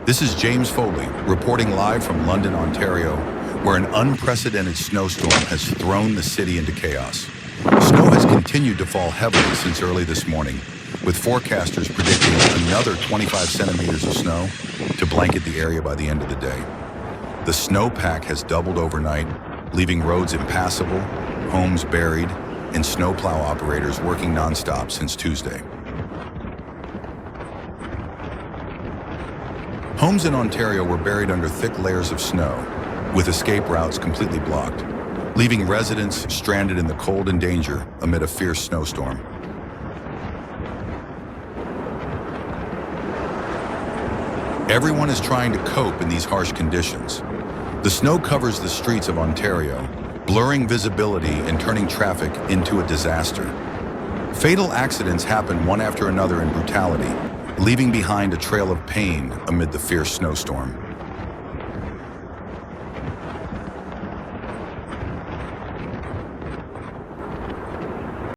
This is James Foley, reporting live from London, Ontario, where an unprecedented snowstorm has thrown the city into chaos. Snow has continued to fall heavily since early this morning, with forecasters predicting another 25 centimeters of snow to blanket the area by the end of the day. The snowpack has doubled overnight, leaving roads impassable, homes buried, and snowplow operators working nonstop since Tuesday. Homes in Ontario were buried under thick layers of snow, with escape routes completely blocked, leaving residents stranded in the cold and danger amid a fierce snowstorm. Everyone is trying to cope in these harsh conditions. The snow covers the streets of Ontario, blurring visibility and turning traffic into a disaster. Fatal accidents happen one after another in brutality, leaving behind a trail of pain amid the fierce snowstorm.